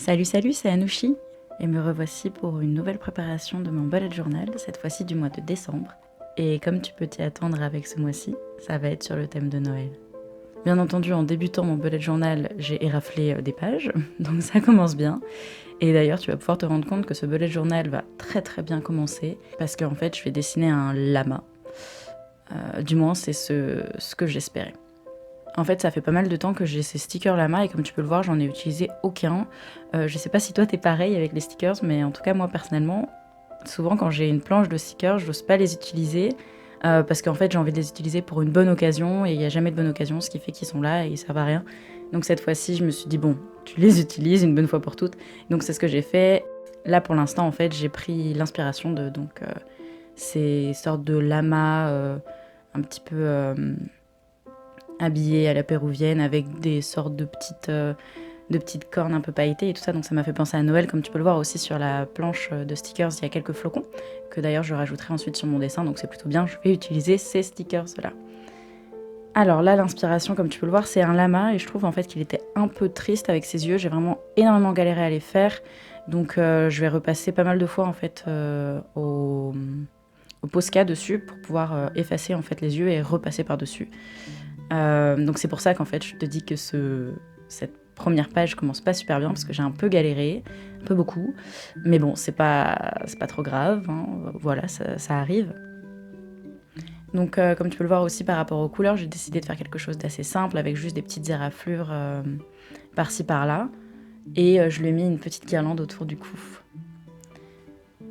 Salut, salut, c'est Anouchi et me revoici pour une nouvelle préparation de mon bullet journal, cette fois-ci du mois de décembre. Et comme tu peux t'y attendre avec ce mois-ci, ça va être sur le thème de Noël. Bien entendu, en débutant mon bullet journal, j'ai éraflé des pages, donc ça commence bien. Et d'ailleurs, tu vas pouvoir te rendre compte que ce bullet journal va très très bien commencer, parce qu'en fait, je vais dessiner un lama. Du moins, c'est ce que j'espérais. En fait, ça fait pas mal de temps que j'ai ces stickers lama et comme tu peux le voir, j'en ai utilisé aucun. Je sais pas si toi t'es pareil avec les stickers, mais en tout cas moi personnellement, souvent quand j'ai une planche de stickers, je n'ose pas les utiliser parce qu'en fait j'ai envie de les utiliser pour une bonne occasion et il n'y a jamais de bonne occasion, ce qui fait qu'ils sont là et ils servent à rien. Donc cette fois-ci, je me suis dit bon, tu les utilises une bonne fois pour toutes. Donc c'est ce que j'ai fait. Là pour l'instant, en fait, j'ai pris l'inspiration de ces sortes de lamas un petit peu habillés à la péruvienne avec des sortes de petites cornes un peu pailletées et tout ça. Donc ça m'a fait penser à Noël, comme tu peux le voir aussi sur la planche de stickers, il y a quelques flocons que d'ailleurs je rajouterai ensuite sur mon dessin, donc c'est plutôt bien, je vais utiliser ces stickers là. Alors là, l'inspiration, comme tu peux le voir, c'est un lama et je trouve en fait qu'il était un peu triste avec ses yeux. J'ai vraiment énormément galéré à les faire, donc je vais repasser pas mal de fois en fait au Posca dessus pour pouvoir effacer en fait les yeux et repasser par dessus. Donc c'est pour ça qu'en fait je te dis que cette première page commence pas super bien parce que j'ai un peu galéré, un peu beaucoup, mais bon c'est pas trop grave, hein. Voilà, ça arrive. Donc comme tu peux le voir aussi par rapport aux couleurs, j'ai décidé de faire quelque chose d'assez simple avec juste des petites éraflures par-ci par-là et je lui ai mis une petite guirlande autour du cou.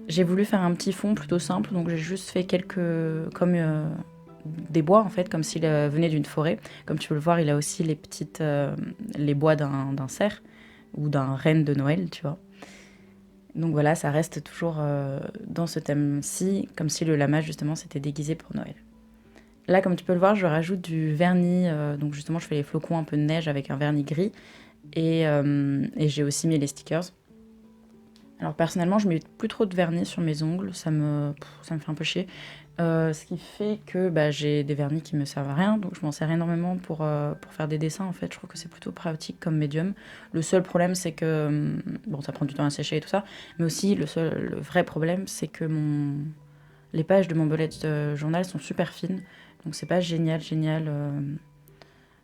J'ai voulu faire un petit fond plutôt simple, donc j'ai juste fait comme des bois en fait, comme s'il venait d'une forêt. Comme tu peux le voir, il a aussi les bois d'un cerf ou d'un renne de Noël, tu vois. Donc voilà, ça reste toujours dans ce thème-ci, comme si le lama justement s'était déguisé pour Noël. Là, comme tu peux le voir, je rajoute du vernis, donc justement je fais les flocons un peu de neige avec un vernis gris et j'ai aussi mis les stickers. Alors personnellement, je mets plus trop de vernis sur mes ongles, ça me fait un peu chier. Ce qui fait que j'ai des vernis qui me servent à rien, donc je m'en sers énormément pour faire des dessins en fait. Je trouve que c'est plutôt pratique comme médium. Le seul problème c'est que, bon ça prend du temps à sécher et tout ça, mais aussi le vrai problème c'est que les pages de mon bullet journal sont super fines, donc c'est pas génial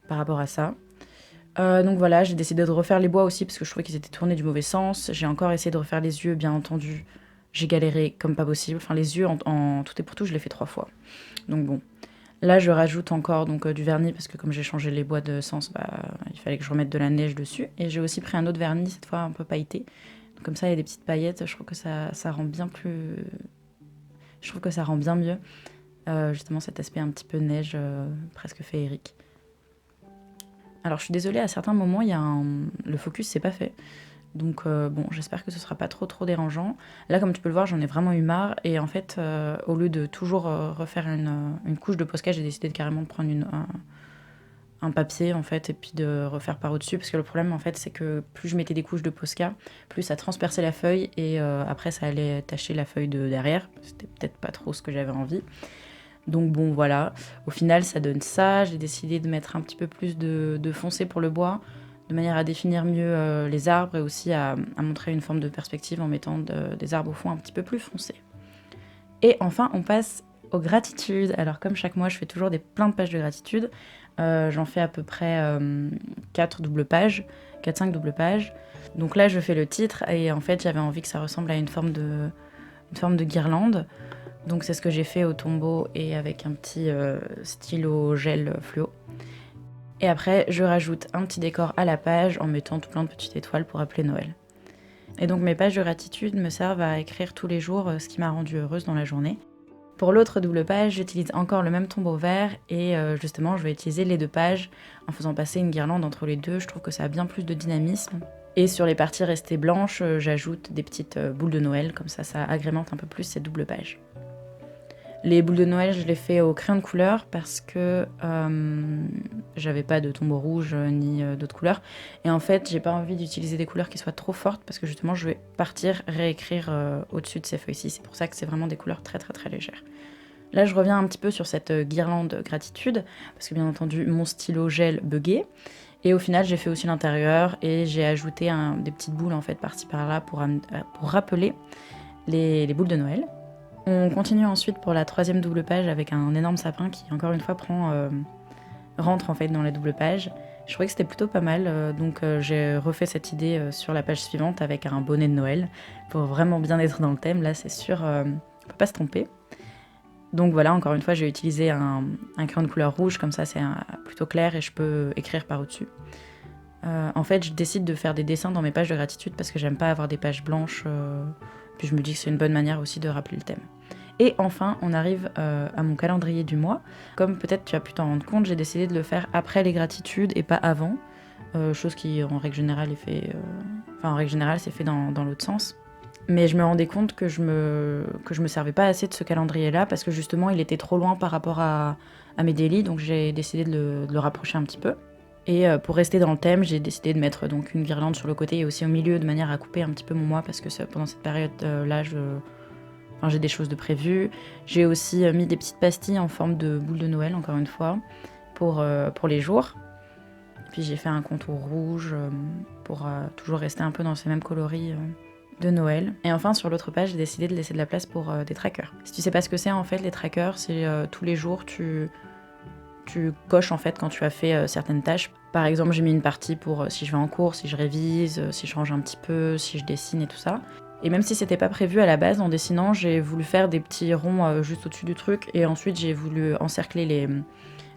par rapport à ça. Donc voilà, j'ai décidé de refaire les bois aussi parce que je trouvais qu'ils étaient tournés du mauvais sens. J'ai encore essayé de refaire les yeux, bien entendu. J'ai galéré comme pas possible. Enfin, les yeux, en tout et pour tout, je l'ai fait 3 fois. Donc bon. Là, je rajoute encore du vernis parce que comme j'ai changé les bois de sens, il fallait que je remette de la neige dessus. Et j'ai aussi pris un autre vernis, cette fois un peu pailleté. Donc comme ça, il y a des petites paillettes. Je trouve que ça rend bien plus... Je trouve que ça rend bien mieux. Justement, cet aspect un petit peu neige, presque féerique. Alors je suis désolée, à certains moments, le focus s'est pas fait. Donc bon, j'espère que ce sera pas trop dérangeant. Là, comme tu peux le voir, j'en ai vraiment eu marre. Et en fait, au lieu de toujours refaire une couche de Posca, j'ai décidé carrément de prendre un papier, en fait, et puis de refaire par au-dessus. Parce que le problème, en fait, c'est que plus je mettais des couches de Posca, plus ça transperçait la feuille. Et après, ça allait tacher la feuille de derrière. C'était peut-être pas trop ce que j'avais envie. Donc bon, voilà. Au final, ça donne ça. J'ai décidé de mettre un petit peu plus de foncé pour le bois, de manière à définir mieux les arbres et aussi à montrer une forme de perspective en mettant des arbres au fond un petit peu plus foncés. Et enfin, on passe aux gratitudes. Alors comme chaque mois, je fais toujours plein de pages de gratitude. J'en fais à peu près 4 doubles pages, 4-5 doubles pages. Donc là, je fais le titre et en fait, j'avais envie que ça ressemble à une forme de guirlande. Donc c'est ce que j'ai fait au tombeau et avec un petit stylo gel fluo. Et après, je rajoute un petit décor à la page en mettant tout plein de petites étoiles pour appeler Noël. Et donc mes pages de gratitude me servent à écrire tous les jours ce qui m'a rendue heureuse dans la journée. Pour l'autre double page, j'utilise encore le même tombeau vert et justement je vais utiliser les 2 pages en faisant passer une guirlande entre les deux. Je trouve que ça a bien plus de dynamisme. Et sur les parties restées blanches, j'ajoute des petites boules de Noël, comme ça agrémente un peu plus cette double page. Les boules de Noël, je les fais au crayon de couleur parce que j'avais pas de tombeau rouge ni d'autres couleurs. Et en fait, j'ai pas envie d'utiliser des couleurs qui soient trop fortes parce que justement, je vais partir réécrire au-dessus de ces feuilles-ci. C'est pour ça que c'est vraiment des couleurs très légères. Là, je reviens un petit peu sur cette guirlande gratitude parce que bien entendu, mon stylo gel buguait. Et au final, j'ai fait aussi l'intérieur et j'ai ajouté des petites boules en fait par-ci par-là pour rappeler les boules de Noël. On continue ensuite pour la 3e double page avec un énorme sapin qui, encore une fois, rentre en fait dans la double page. Je trouvais que c'était plutôt pas mal, donc j'ai refait cette idée sur la page suivante avec un bonnet de Noël pour vraiment bien être dans le thème. Là, c'est sûr, on peut pas se tromper. Donc voilà, encore une fois, j'ai utilisé un crayon de couleur rouge, comme ça c'est plutôt clair et je peux écrire par au-dessus. En fait, je décide de faire des dessins dans mes pages de gratitude parce que j'aime pas avoir des pages blanches, puis je me dis que c'est une bonne manière aussi de rappeler le thème. Et enfin, on arrive à mon calendrier du mois. Comme peut-être tu as pu t'en rendre compte, j'ai décidé de le faire après les gratitudes et pas avant, chose qui en règle générale c'est fait dans l'autre sens. Mais je me rendais compte que je me servais pas assez de ce calendrier-là parce que justement il était trop loin par rapport à mes daily, donc j'ai décidé de le rapprocher un petit peu. Et pour rester dans le thème, j'ai décidé de mettre donc une guirlande sur le côté et aussi au milieu de manière à couper un petit peu mon mois parce que pendant cette période-là, j'ai des choses de prévues. J'ai aussi mis des petites pastilles en forme de boule de Noël, encore une fois, pour les jours. Et puis j'ai fait un contour rouge pour toujours rester un peu dans ces mêmes coloris de Noël. Et enfin, sur l'autre page, j'ai décidé de laisser de la place pour des trackers. Si tu sais pas ce que c'est, en fait, les trackers, c'est tous les jours, tu coches en fait quand tu as fait certaines tâches. Par exemple, j'ai mis une partie pour si je vais en cours, si je révise, si je range un petit peu, si je dessine et tout ça. Et même si c'était pas prévu à la base, en dessinant, j'ai voulu faire des petits ronds juste au-dessus du truc. Et ensuite, j'ai voulu encercler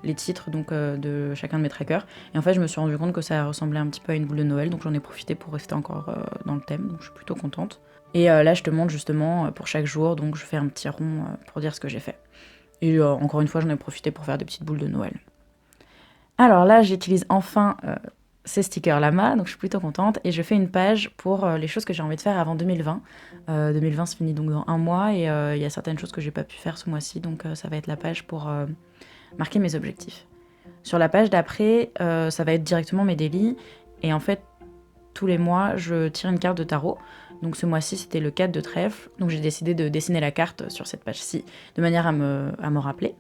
les titres de chacun de mes trackers. Et en fait, je me suis rendu compte que ça ressemblait un petit peu à une boule de Noël. Donc j'en ai profité pour rester encore dans le thème. Donc je suis plutôt contente. Et là, je te montre justement pour chaque jour. Donc je fais un petit rond pour dire ce que j'ai fait. Et encore une fois, j'en ai profité pour faire des petites boules de Noël. Alors là, j'utilise enfin ces stickers Lama, donc je suis plutôt contente. Et je fais une page pour les choses que j'ai envie de faire avant 2020. 2020 se finit donc dans un mois et il y a certaines choses que j'ai pas pu faire ce mois-ci, donc ça va être la page pour marquer mes objectifs. Sur la page d'après, ça va être directement mes daily. Et en fait, tous les mois, je tire une carte de tarot. Donc ce mois-ci, c'était le 4 de trèfle. Donc j'ai décidé de dessiner la carte sur cette page-ci, de manière à me rappeler.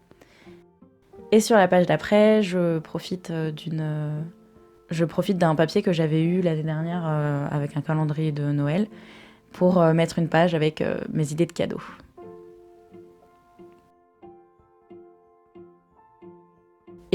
Et sur la page d'après, je profite d'un papier que j'avais eu l'année dernière avec un calendrier de Noël pour mettre une page avec mes idées de cadeaux.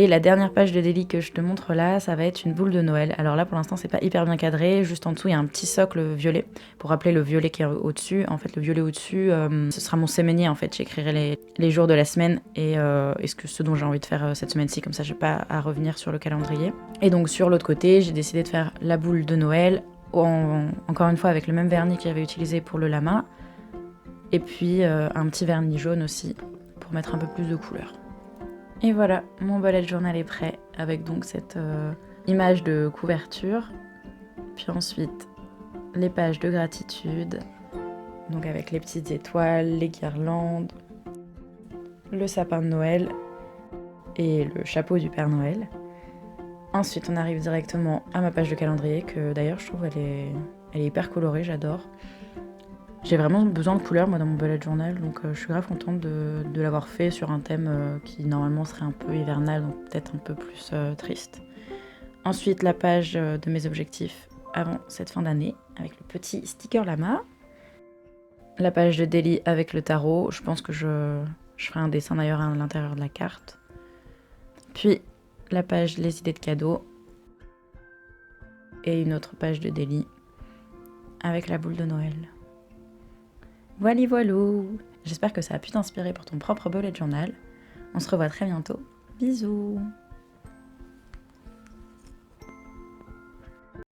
Et la dernière page de daily que je te montre là, ça va être une boule de Noël. Alors là, pour l'instant, c'est pas hyper bien cadré. Juste en dessous, il y a un petit socle violet pour rappeler le violet qui est au-dessus. En fait, le violet au-dessus, ce sera mon séménier. En fait, j'écrirai les jours de la semaine et ce dont j'ai envie de faire cette semaine-ci. Comme ça, j'ai pas à revenir sur le calendrier. Et donc, sur l'autre côté, j'ai décidé de faire la boule de Noël, encore une fois avec le même vernis que j'avais utilisé pour le lama. Et puis, un petit vernis jaune aussi pour mettre un peu plus de couleur. Et voilà, mon bullet journal est prêt avec donc cette image de couverture. Puis ensuite, les pages de gratitude, donc avec les petites étoiles, les guirlandes, le sapin de Noël et le chapeau du Père Noël. Ensuite, on arrive directement à ma page de calendrier que d'ailleurs je trouve elle est hyper colorée, j'adore. J'ai vraiment besoin de couleurs moi dans mon bullet journal, donc je suis grave contente de l'avoir fait sur un thème qui normalement serait un peu hivernal, donc peut-être un peu plus triste. Ensuite la page de mes objectifs avant cette fin d'année, avec le petit sticker Lama. La page de daily avec le tarot, je pense que je ferai un dessin d'ailleurs à l'intérieur de la carte. Puis la page les idées de cadeaux. Et une autre page de daily avec la boule de Noël. Voilà, voilou. J'espère que ça a pu t'inspirer pour ton propre bullet journal. On se revoit très bientôt. Bisous.